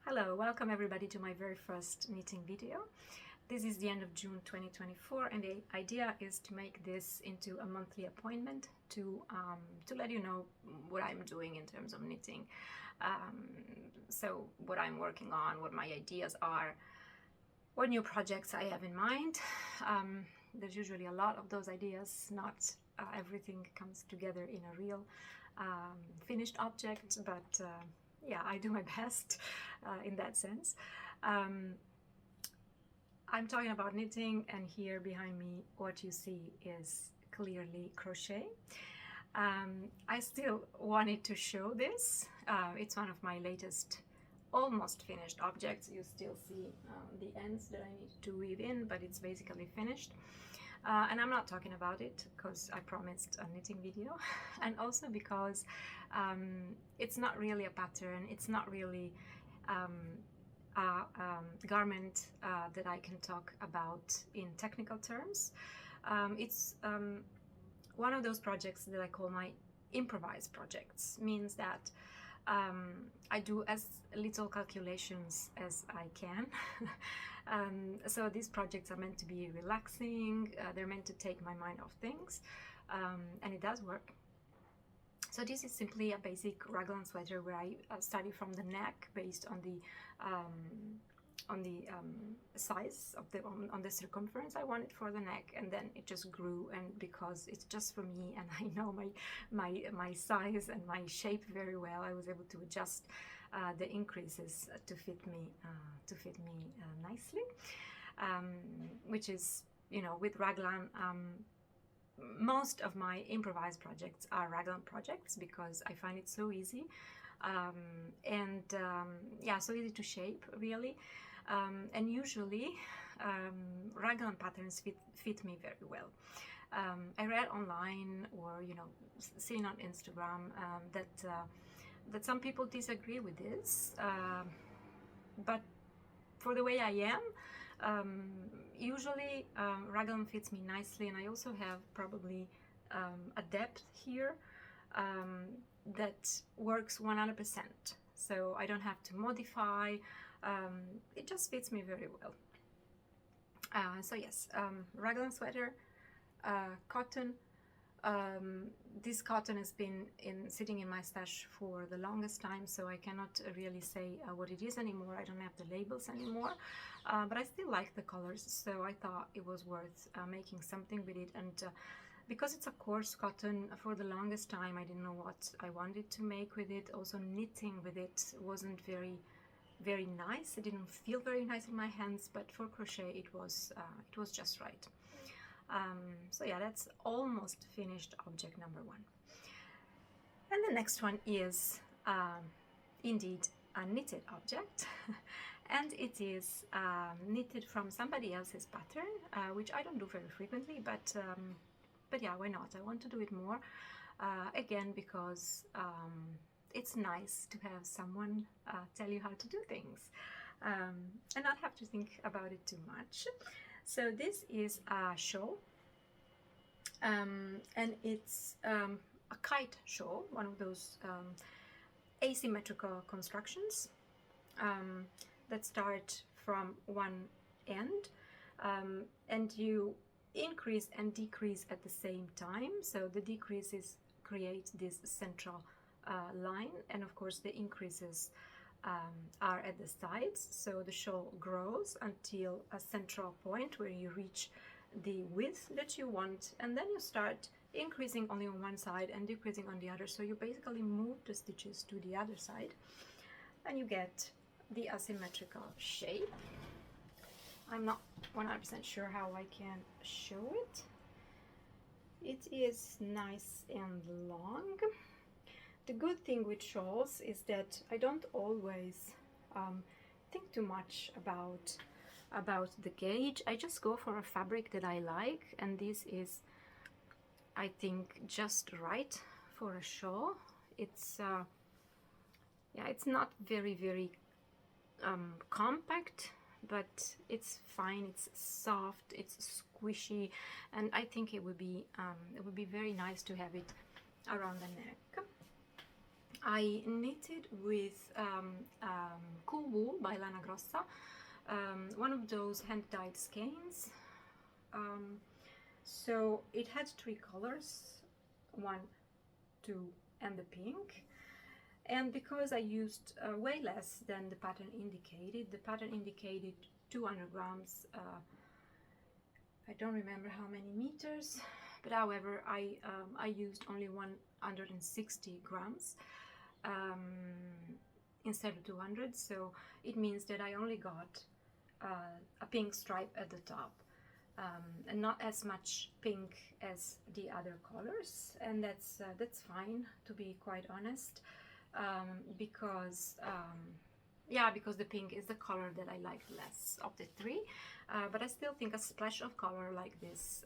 Hello, welcome everybody to my very first knitting video. This is the end of June 2024 and the idea is to make this into a monthly appointment to let you know what I'm doing in terms of knitting. So what I'm working on, what my ideas are, what new projects I have in mind. There's usually a lot of those ideas, not everything comes together in a real finished object, but yeah, I do my best in that sense. I'm talking about knitting, and here behind me what you see is clearly crochet. I still wanted to show this. It's one of my latest almost finished objects. You still see the ends that I need to weave in, but it's basically finished. And I'm not talking about it because I promised a knitting video, and also because it's not really a pattern, it's not really a garment that I can talk about in technical terms. It's one of those projects that I call my improvised projects. Means that I do as little calculations as I can. So these projects are meant to be relaxing, they're meant to take my mind off things, and it does work. So this is simply a basic raglan sweater where I study from the neck based on the size of on the circumference I want it for the neck, and then it just grew, and because it's just for me and I know my size and my shape very well, I was able to adjust the increases to fit me nicely, which is, you know, with raglan. Most of my improvised projects are raglan projects because I find it so easy, yeah, so easy to shape really, and usually raglan patterns fit me very well. I read online, or you know, seen on Instagram, that some people disagree with this, but for the way I am, usually raglan fits me nicely, and I also have probably a depth here that works 100%, so I don't have to modify. It just fits me very well. So yes, raglan sweater, cotton. This cotton has been sitting in my stash for the longest time, so I cannot really say what it is anymore. I don't have the labels anymore, but I still like the colors, so I thought it was worth making something with it. And because it's a coarse cotton, for the longest time I didn't know what I wanted to make with it. Also, knitting with it wasn't very nice. It didn't feel very nice in my hands, but for crochet it was just right. So yeah, that's almost finished object number one. And the next one is indeed a knitted object, and it is knitted from somebody else's pattern, which I don't do very frequently, but yeah, why not? I want to do it more, again, because it's nice to have someone tell you how to do things, and not have to think about it too much. So this is a shawl, and it's a kite shawl, one of those asymmetrical constructions that start from one end, and you increase and decrease at the same time. So the decreases create this central line, and of course the increases are at the sides, so the shawl grows until a central point where you reach the width that you want, and then you start increasing only on one side and decreasing on the other. So you basically move the stitches to the other side and you get the asymmetrical shape. I'm not 100% sure how I can show it. It is nice and long. The good thing with shawls is that I don't always think too much about the gauge. I just go for a fabric that I like, and this is, I think, just right for a shawl. It's yeah, it's not very compact, but it's fine. It's soft, it's squishy, and I think it would be very nice to have it around the neck. I knitted with Cool Wool by Lana Grossa, one of those hand-dyed skeins. So it had 3 colors, 1, 2 and the pink. And because I used way less than the pattern indicated 200 grams, I don't remember how many meters, but however I used only 160 grams instead of 200, so it means that I only got a pink stripe at the top, and not as much pink as the other colors, and that's fine, to be quite honest, because yeah, because the pink is the color that I liked less of the 3, but I still think a splash of color like this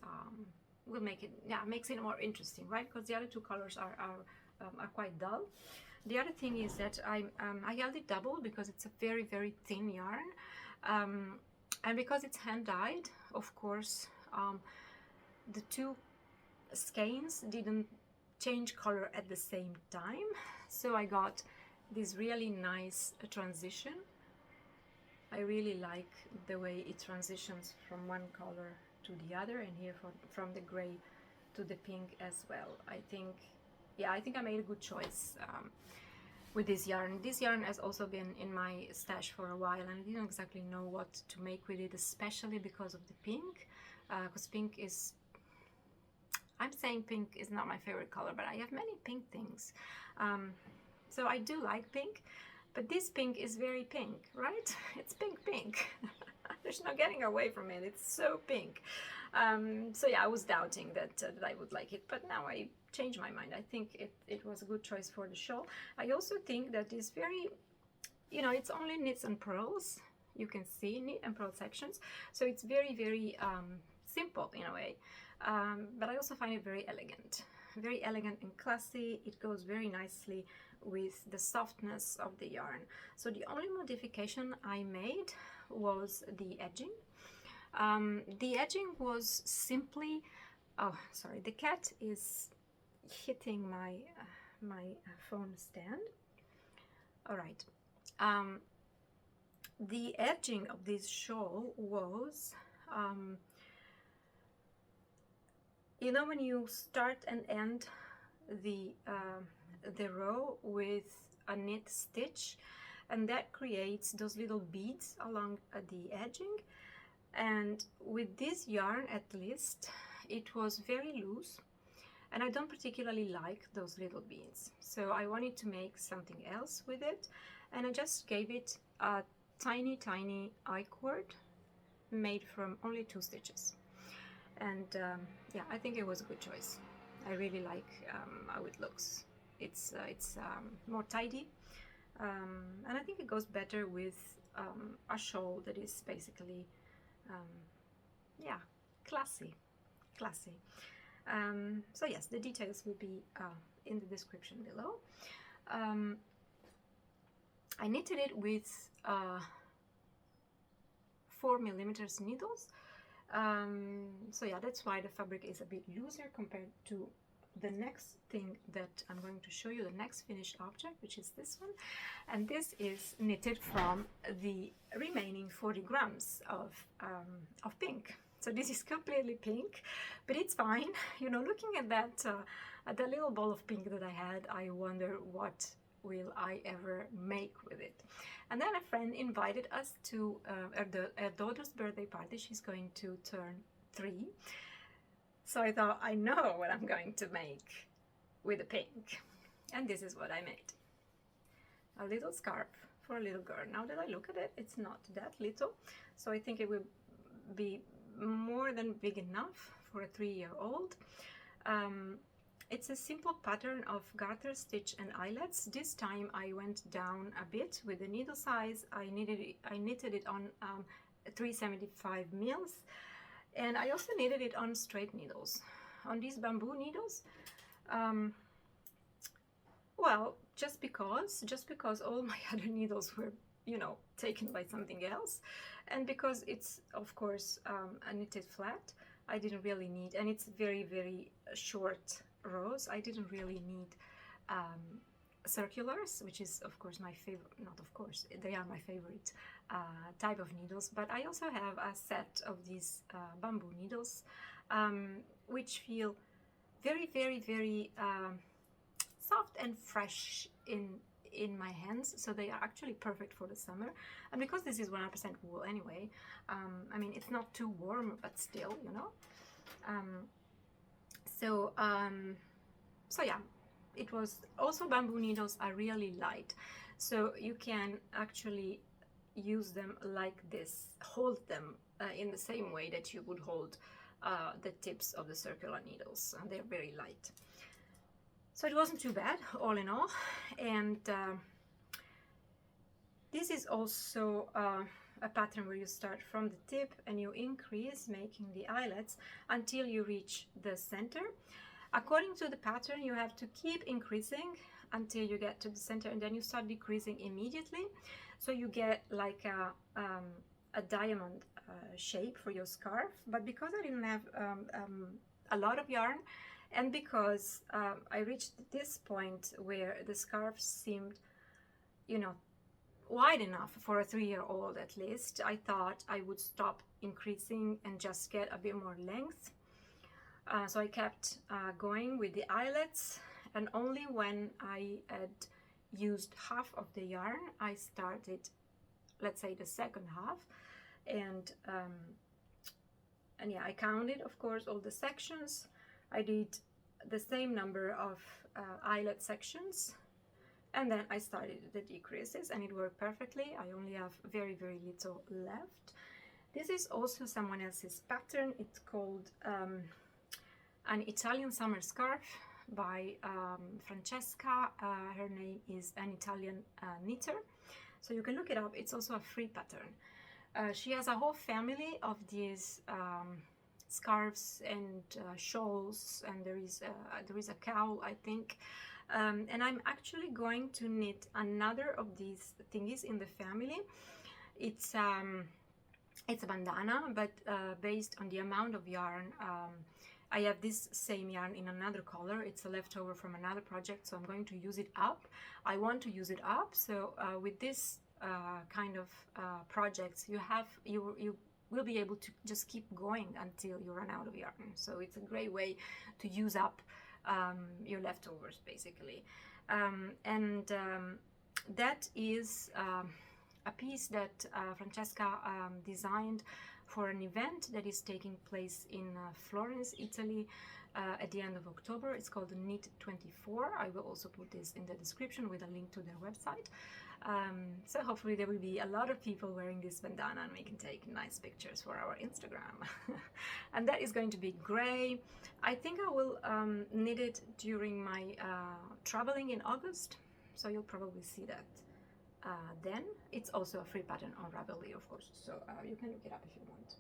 will make it, yeah, makes it more interesting, right? Because the other 2 colors are quite dull. The other thing is that I held it double because it's a very, very thin yarn, and because it's hand dyed, of course, the 2 skeins didn't change color at the same time, so I got this really nice transition. I really like the way it transitions from one color to the other, and here from the gray to the pink as well. I think, yeah, I think I made a good choice with this yarn. This yarn has also been in my stash for a while, and I didn't exactly know what to make with it, especially because of the pink, because pink is, I'm saying pink is not my favorite color, but I have many pink things. So I do like pink, but this pink is very pink, right? It's pink pink. There's no getting away from it. It's so pink. So yeah, I was doubting that I would like it, but now I changed my mind. I think it was a good choice for the shawl. I also think that it's very, you know, it's only knits and purls. You can see knit and purl sections, so it's very, very simple in a way. But I also find it very elegant and classy. It goes very nicely with the softness of the yarn. So the only modification I made was the edging. The edging was simply, oh sorry, the cat is hitting my phone stand. All right, the edging of this shawl was, you know, when you start and end the row with a knit stitch, and that creates those little beads along the edging, and with this yarn at least it was very loose, and I don't particularly like those little beads, so I wanted to make something else with it, and I just gave it a tiny I-cord made from only 2 stitches. And yeah, I think it was a good choice. I really like how it looks. It's more tidy, and I think it goes better with a shawl that is basically, yeah, classy. So yes, the details will be in the description below. I knitted it with 4mm needles. So yeah, that's why the fabric is a bit looser compared to the next thing that I'm going to show you, the next finished object, which is this one. And this is knitted from the remaining 40 grams of pink. So this is completely pink, but it's fine. You know, looking at that little ball of pink that I had, I wonder what will I ever make with it. And then a friend invited us to her daughter's birthday party. She's going to turn 3. So I thought, I know what I'm going to make with the pink. And this is what I made. A little scarf for a little girl. Now that I look at it, it's not that little. So I think it will be more than big enough for a 3-year-old. It's a simple pattern of garter stitch and eyelets. This time I went down a bit with the needle size. I knitted it on 375 mils, and I also knitted it on straight needles, on these bamboo needles. Well, just because all my other needles were, you know, taken by something else, and because it's of course a knitted flat, I didn't really need, and it's very, very short rows, I didn't really need circulars, which is of course my favorite, not of course, they are my favorite type of needles, but I also have a set of these bamboo needles, which feel very, very, very soft and fresh in my hands, so they are actually perfect for the summer. And because this is 100% wool anyway, I mean, it's not too warm, but still, you know. So yeah, it was also, bamboo needles are really light, so you can actually use them like this, hold them in the same way that you would hold the tips of the circular needles, and they're very light. So it wasn't too bad, all in all. And this is also a pattern where you start from the tip and you increase, making the eyelets until you reach the center. According to the pattern, you have to keep increasing until you get to the center, and then you start decreasing immediately. So you get like a diamond shape for your scarf. But because I didn't have a lot of yarn, and because I reached this point where the scarf seemed, you know, wide enough for a 3-year-old at least, I thought I would stop increasing and just get a bit more length. So I kept going with the eyelets, and only when I had used half of the yarn, I started, let's say, the second half. And yeah, I counted, of course, all the sections. I did the same number of eyelet sections, and then I started the decreases, and it worked perfectly. I only have very, very little left. This is also someone else's pattern. It's called An Italian Summer Scarf by Francesca. Her name is an Italian knitter, so you can look it up. It's also a free pattern. She has a whole family of these scarves and shawls, and there is a cowl, I think, and I'm actually going to knit another of these thingies in the family. It's a bandana, but based on the amount of yarn. I have this same yarn in another color. It's a leftover from another project, so I'm going to use it up. I want to use it up, so with this kind of projects, you will be able to just keep going until you run out of yarn. So it's a great way to use up your leftovers, basically. That is a piece that Francesca designed for an event that is taking place in Florence, Italy, at the end of October. It's called Knit 24. I will also put this in the description with a link to their website. So hopefully there will be a lot of people wearing this bandana, and we can take nice pictures for our Instagram. And that is going to be grey. I think I will knit it during my traveling in August, so you'll probably see that then. It's also a free pattern on Ravelry, of course, so you can look it up if you want.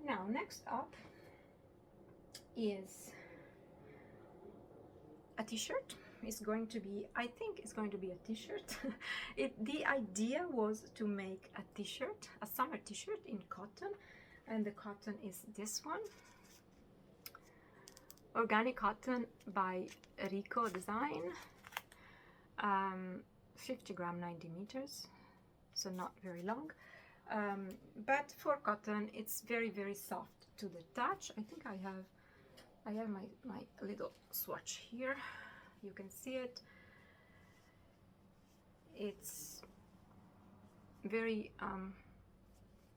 Now, next up is a t-shirt. It's going to be, I think it's going to be a t-shirt. The idea was to make a t-shirt, a summer t-shirt in cotton, and the cotton is this one. Organic cotton by Rico design. 50 gram, 90 meters, so not very long, but for cotton it's very, very soft to the touch. I think I have my little swatch here. You can see it. It's very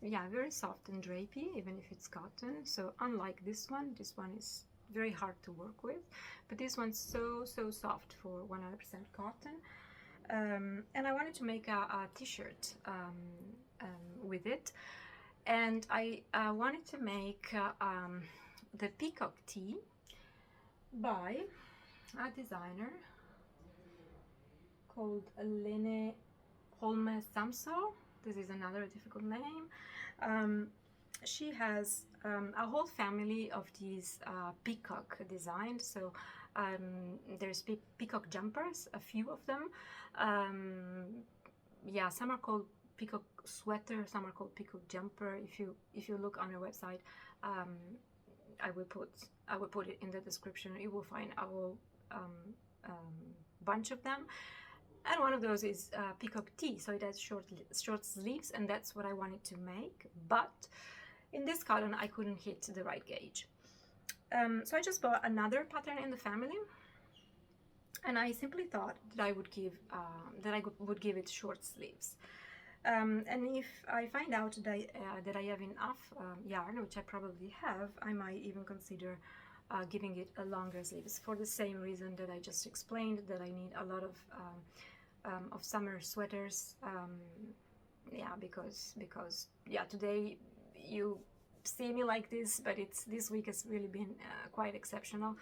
yeah, very soft and drapey, even if it's cotton. So unlike this one is very hard to work with, but this one's so soft for 100% cotton. And I wanted to make a t-shirt with it, and I wanted to make the peacock tee by a designer called Lene Holme Samso. This is another difficult name. She has a whole family of these peacock designs. So there's peacock jumpers, a few of them. Yeah, some are called peacock sweater, some are called peacock jumper. If you look on her website, I will put it in the description. You will find a whole bunch of them, and one of those is peacock tee, so it has short sleeves, and that's what I wanted to make. But in this cotton I couldn't hit the right gauge, so I just bought another pattern in the family, and I simply thought that I would give it short sleeves. And if I find out that I have enough yarn, which I probably have, I might even consider giving it a longer sleeves, for the same reason that I just explained, that I need a lot of summer sweaters. Yeah, because yeah, today you see me like this, but this week has really been quite exceptional.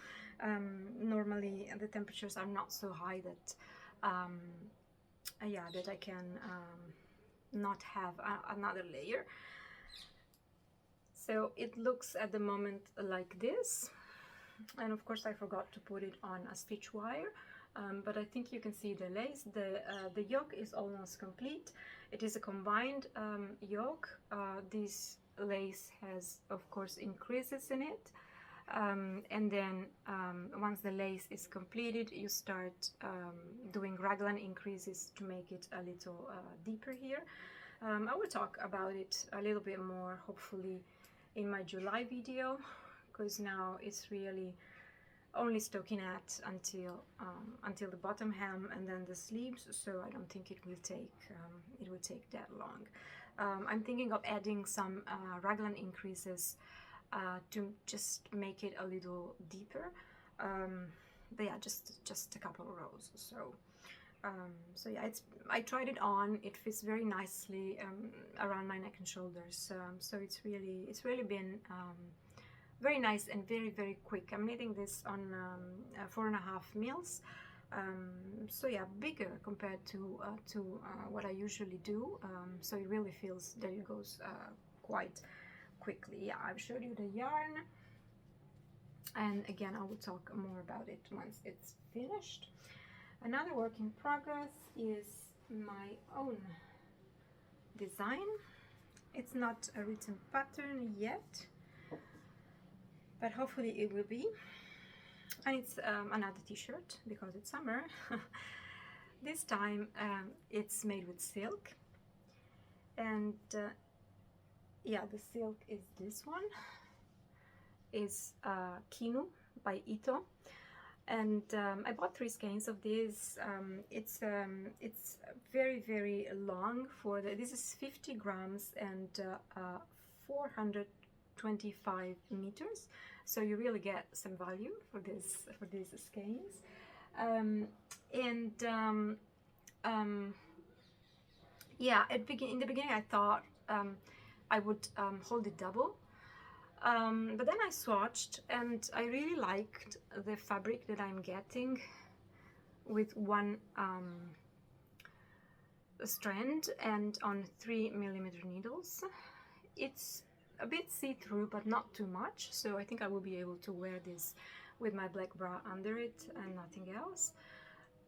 Normally the temperatures are not so high that yeah, that I can not have another layer. So it looks at the moment like this, and of course I forgot to put it on a stitch wire, but I think you can see the lace. The yoke is almost complete. It is a combined yoke. This lace has, of course, increases in it, and then once the lace is completed, you start doing raglan increases to make it a little deeper here. I will talk about it a little bit more, hopefully, in my July video, because now it's really only stockinette until the bottom hem and then the sleeves, so I don't think it will take that long. I'm thinking of adding some raglan increases to just make it a little deeper, but yeah, just a couple of rows. So yeah, I tried it on. It fits very nicely around my neck and shoulders. So it's really been very nice and very quick. I'm knitting this on 4.5 mils. So yeah, bigger compared to what I usually do. So it really feels that it goes quite quickly. Yeah, I've showed you the yarn, and again I will talk more about it once it's finished. Another work in progress is my own design. It's not a written pattern yet, but hopefully it will be. And it's another t-shirt because it's summer. This time it's made with silk, and yeah, the silk is this one. Is Kinu by Ito, and I bought 3 skeins of this. It's very long. This is 50 grams and 425 meters, so you really get some value for these skeins. Yeah, in the beginning I thought I would hold it double. But then I swatched, and I really liked the fabric that I'm getting with one strand and on 3mm needles. It's a bit see-through, but not too much, so I think I will be able to wear this with my black bra under it and nothing else.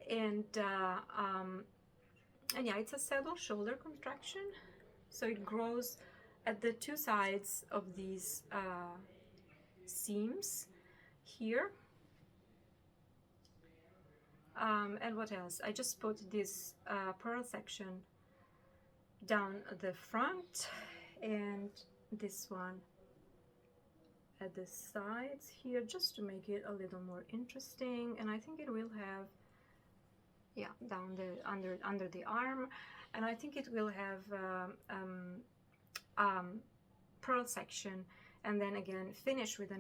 And yeah, it's a saddle shoulder contraction, so it grows at the 2 sides of these seams here. And what else? I just put this pearl section down the front, and this one at the sides here, just to make it a little more interesting. And I think it will have, yeah, down the under the arm, and I think it will have pearl section, and then again finish with a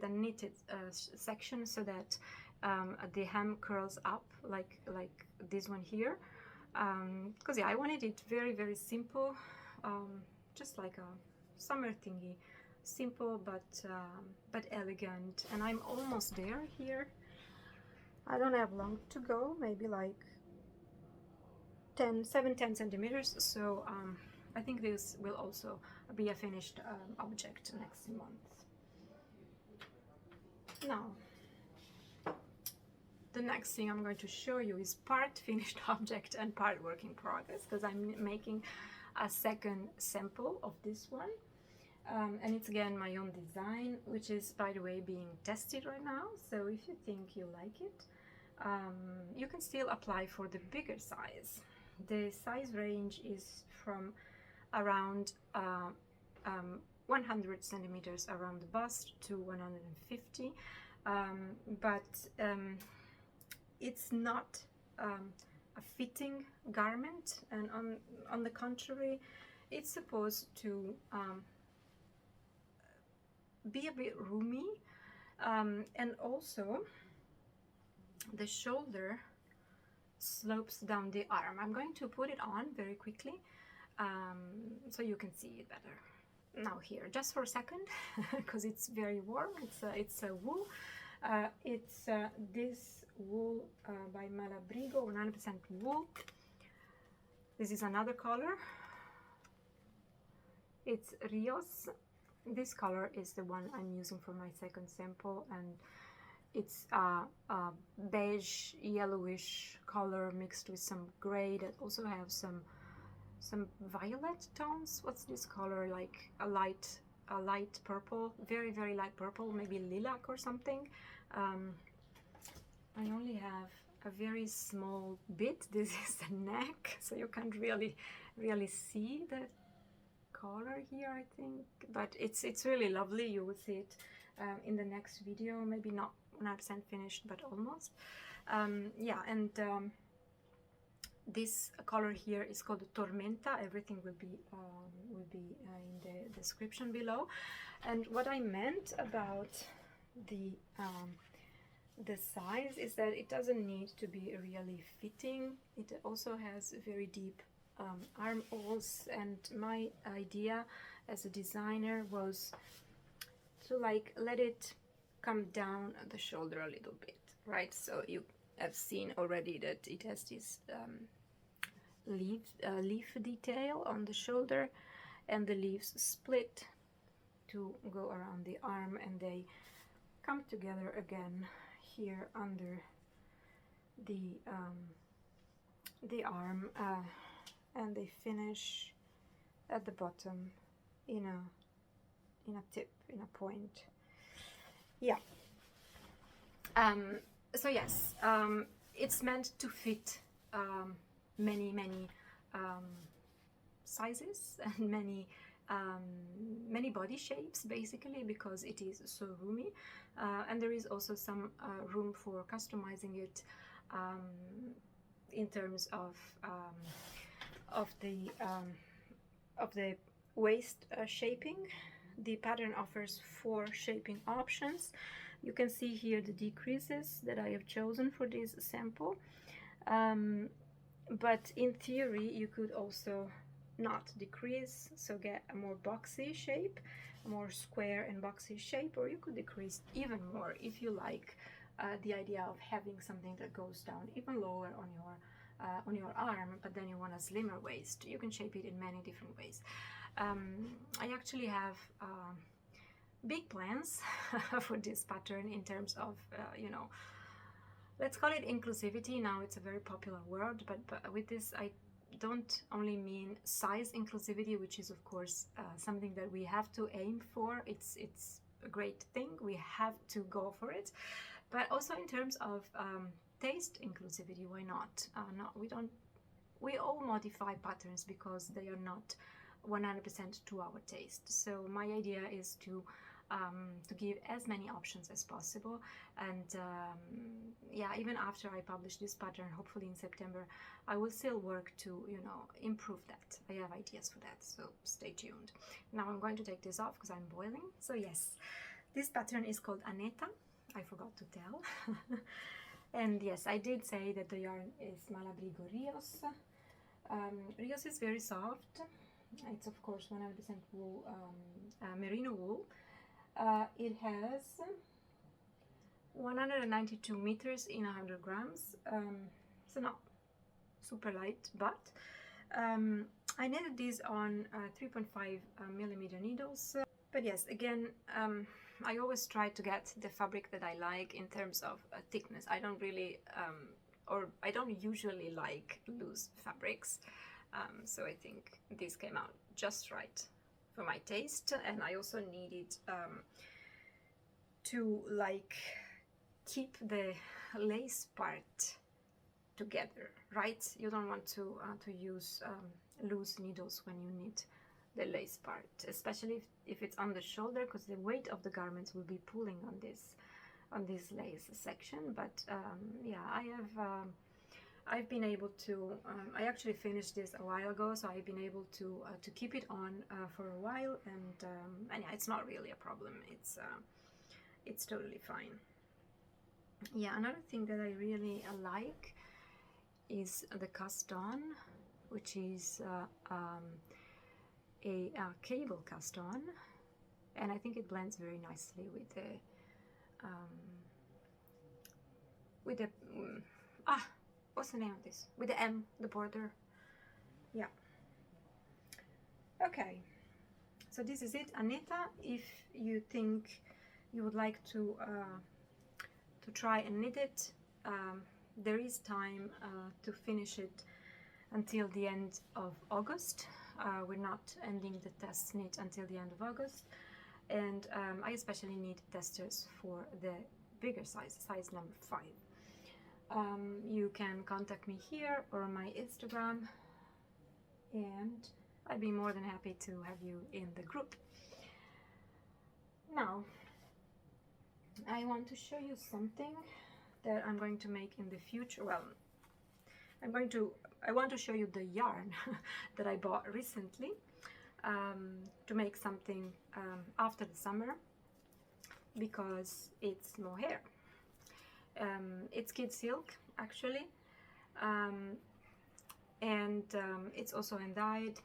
knitted section, so that the hem curls up like this one here, because yeah, I wanted it very simple, just like a summer thingy, simple but elegant. And I'm almost there here. I don't have long to go, maybe like 10 centimeters, so I think this will also be a finished object next month. Now, the next thing I'm going to show you is part finished object and part work in progress, because I'm making a second sample of this one. And it's again my own design, which is, by the way, being tested right now. So if you think you like it, you can still apply for the bigger size. The size range is from around 100 centimeters around the bust to 150, but it's not a fitting garment, and on the contrary, it's supposed to be a bit roomy, and also the shoulder slopes down the arm. I'm going to put it on very quickly so you can see it better. Now here, just for a second, because it's very warm. It's a wool. It's this wool by Malabrigo, 100% wool. This is another color. It's Rios. This color is the one I'm using for my second sample, and it's a beige yellowish color mixed with some gray that also have some violet tones. What's this color? Like a light purple, very light purple, maybe lilac or something. I only have a very small bit. This is the neck, so you can't really see the color here, I think, but it's really lovely. You will see it in the next video, maybe not 100% finished, but almost. Yeah, and this color here is called Tormenta. Everything will be in the description below. And what I meant about the size is that it doesn't need to be really fitting. It also has very deep armholes, and my idea as a designer was to like let it come down the shoulder a little bit, right? So you have seen already that it has this leaf detail on the shoulder, and the leaves split to go around the arm, and they come together again here under the arm, and they finish at the bottom in a tip, in a point. Yeah. So yes, it's meant to fit many sizes and many body shapes, basically, because it is so roomy, and there is also some room for customizing it in terms of the waist shaping. The pattern offers 4 shaping options. You can see here the decreases that I have chosen for this sample, but in theory you could also not decrease, so get a more boxy shape, a more square and boxy shape, or you could decrease even more if you like the idea of having something that goes down even lower on your arm, but then you want a slimmer waist. You can shape it in many different ways. I actually have big plans for this pattern in terms of you know, let's call it inclusivity. Now it's a very popular word, but with this I don't only mean size inclusivity, which is of course something that we have to aim for. It's a great thing, we have to go for it, but also in terms of taste inclusivity. Why not? We all modify patterns because they are not 100% to our taste. So my idea is to give as many options as possible, and yeah, even after I publish this pattern, hopefully in September, I will still work to, you know, improve that. I have ideas for that, so stay tuned. Now I'm going to take this off because I'm boiling. So yes, this pattern is called Aneta. I forgot to tell. And yes, I did say that the yarn is Malabrigo RIOS. RIOS is very soft. It's of course 100% wool, merino wool. It has 192 meters in 100 grams, so not super light, but I knitted these on 3.5 millimeter needles. But yes, again, I always try to get the fabric that I like in terms of thickness. I don't really, or I don't usually like loose fabrics, so I think this came out just right for my taste. And I also needed to like keep the lace part together, right? You don't want to use loose needles when you knit the lace part, especially if it's on the shoulder, because the weight of the garments will be pulling on this lace section. But yeah, I've been able to I actually finished this a while ago, so I've been able to keep it on for a while, and yeah, it's not really a problem. It's totally fine. Yeah, another thing that I really like is the cast on, which is a cable cast on, and I think it blends very nicely with the what's the name of this, with the M, the border. Yeah, okay, so this is it, Aneta. If you think you would like to try and knit it, there is time to finish it until the end of August. We're not ending the test knit until the end of August, and I especially need testers for the bigger size number 5. You can contact me here or on my Instagram, and I'd be more than happy to have you in the group. Now, I want to show you something that I'm going to make in the future. Well, I want to show you the yarn that I bought recently to make something after the summer, because it's mohair. It's kidsilk actually, and it's also hand-dyed.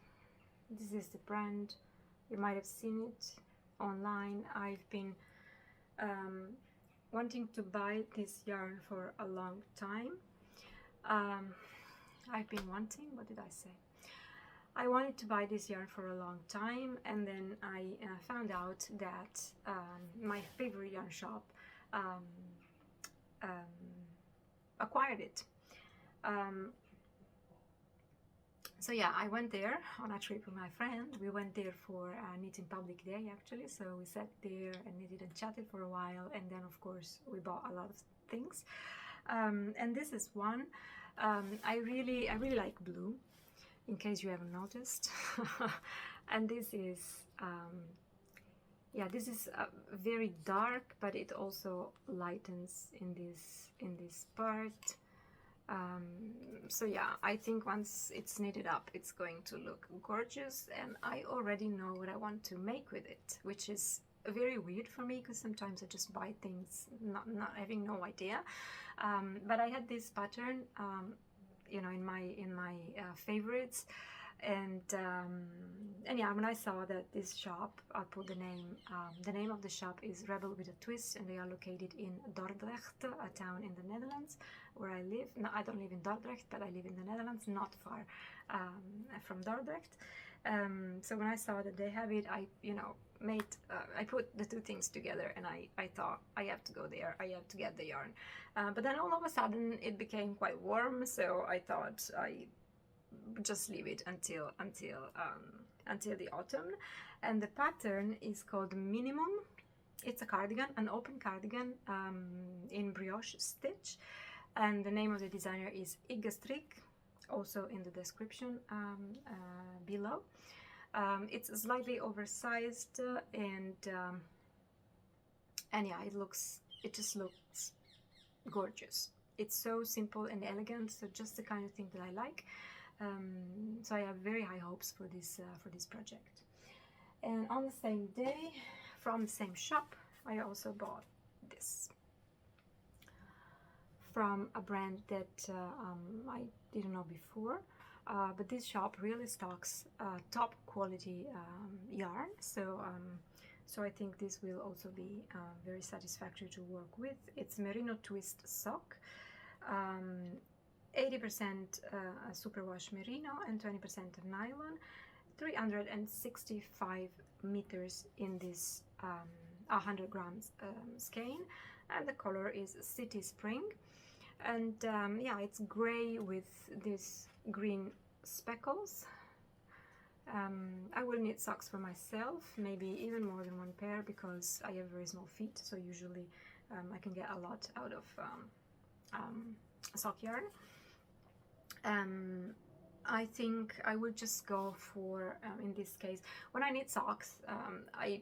This is the brand. You might have seen it online. I've been wanting to buy this yarn for a long time. I've been wanting, what did I say? I wanted to buy this yarn for a long time, and then I found out that my favorite yarn shop acquired it. So yeah, I went there on a trip with my friend. We went there for Knitting Public Day actually, so we sat there and knitted and chatted for a while, and then of course we bought a lot of things, and this is one. I really like blue, in case you haven't noticed. And this is yeah, this is very dark, but it also lightens in this part. So yeah, I think once it's knitted up, it's going to look gorgeous, and I already know what I want to make with it, which is very weird for me, because sometimes I just buy things not having no idea. But I had this pattern, you know, in my favorites, and yeah, when I saw that this shop, I'll put the name. The name of the shop is Rebel with a Twist, and they are located in Dordrecht, a town in the Netherlands, where I live. No, I don't live in Dordrecht, but I live in the Netherlands, not far from Dordrecht. So when I saw that they have it, I I put the two things together, and I thought, I have to go there, I have to get the yarn. But then all of a sudden it became quite warm, so I thought I just leave it until the autumn. And the pattern is called Minimum. It's a cardigan, an open cardigan in brioche stitch, and the name of the designer is Iggestrick, also in the description below. It's slightly oversized, and yeah, it just looks gorgeous. It's so simple and elegant, so just the kind of thing that I like. So I have very high hopes for this project. And on the same day, from the same shop, I also bought this from a brand that I didn't know before. But this shop really stocks top quality yarn, so I think this will also be very satisfactory to work with. It's Merino Twist Sock, 80% superwash merino and 20% of nylon, 365 meters in this 100 grams skein, and the color is City Spring. And yeah, it's gray with this green speckles. I will knit socks for myself, maybe even more than one pair, because I have very small feet, so usually I can get a lot out of sock yarn. I think I will just go for, in this case, when I knit socks, I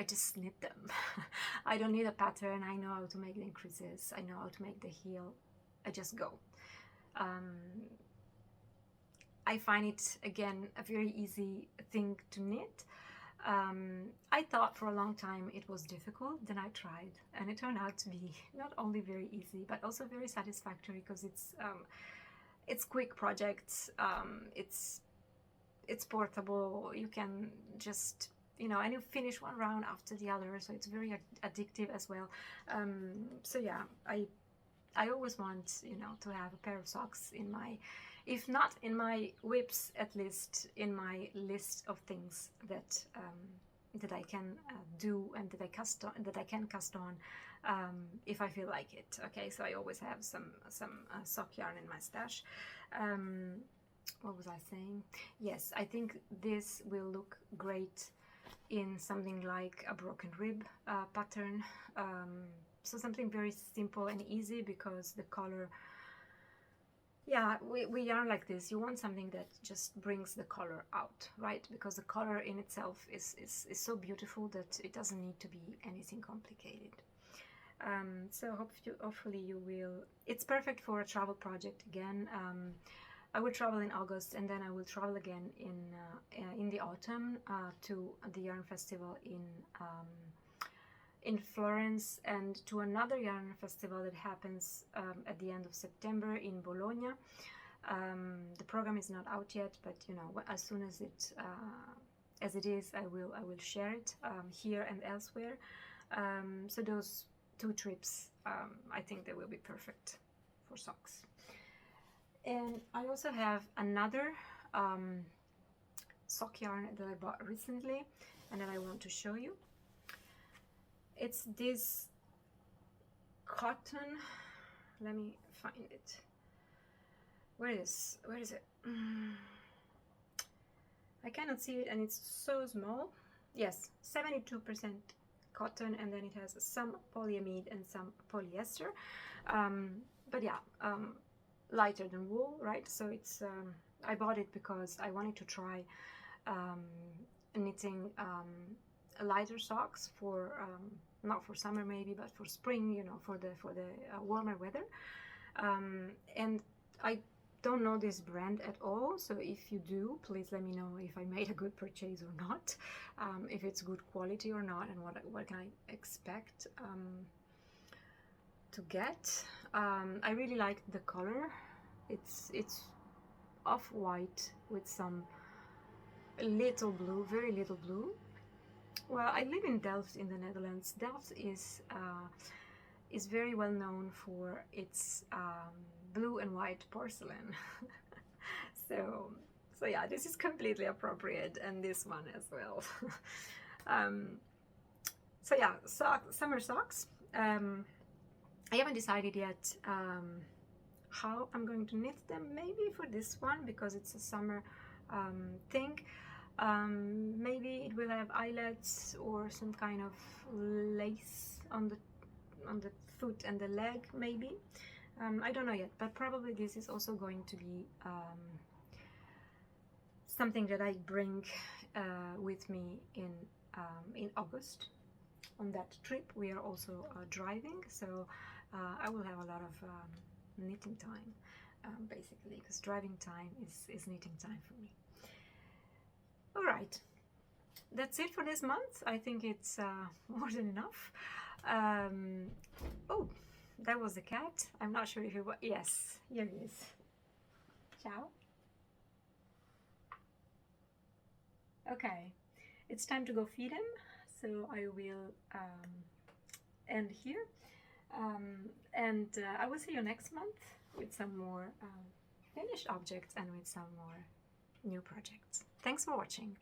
just knit them. I don't need a pattern. I know how to make the creases. I know how to make the heel. I just go. I find it, again, a very easy thing to knit. I thought for a long time it was difficult, then I tried, and it turned out to be not only very easy, but also very satisfactory, because it's quick projects, it's portable, you can just, you know, and you finish one round after the other, so it's very addictive as well. So yeah, I always want, you know, to have a pair of socks in my, if not in my whips, at least in my list of things that that I can do and that I can cast on if I feel like it. Okay, so I always have some sock yarn in my stash. What was I saying? Yes, I think this will look great in something like a broken rib pattern. So something very simple and easy, because the color, yeah, we yarn like this. You want something that just brings the color out, right? Because the color in itself is so beautiful that it doesn't need to be anything complicated. So hopefully you will. It's perfect for a travel project again. I will travel in August, and then I will travel again in the autumn to the yarn festival in Florence, and to another yarn festival that happens at the end of September in Bologna. The program is not out yet, but you know, as soon as it is, I will share it here and elsewhere. So those 2 trips, I think they will be perfect for socks. And I also have another sock yarn that I bought recently and that I want to show you. It's this cotton, let me find it. Where is it? I cannot see it, and it's so small. Yes, 72% cotton, and then it has some polyamide and some polyester. But yeah, lighter than wool, right? So it's I bought it because I wanted to try knitting lighter socks for not for summer maybe, but for spring, you know, for the warmer weather. And I don't know this brand at all, so if you do, please let me know if I made a good purchase or not, if it's good quality or not, and what can I expect to get. I really like the color. It's off-white with some little blue, very little blue. Well, I live in Delft in the Netherlands. Delft is very well known for its blue and white porcelain. so yeah, this is completely appropriate, and this one as well. So yeah, summer socks. I haven't decided yet how I'm going to knit them. Maybe for this one, because it's a summer thing. Maybe it will have eyelets or some kind of lace on the foot and the leg, maybe. I don't know yet, but probably this is also going to be something that I bring with me in August. On that trip we are also driving, so I will have a lot of knitting time, basically, because driving time is knitting time for me. All right, that's it for this month. I think it's more than enough. Oh, that was the cat. I'm not sure if you... Yes, here he is. Ciao. Okay, it's time to go feed him, so I will end here. And I will see you next month with some more finished objects and with some more new projects. Thanks for watching.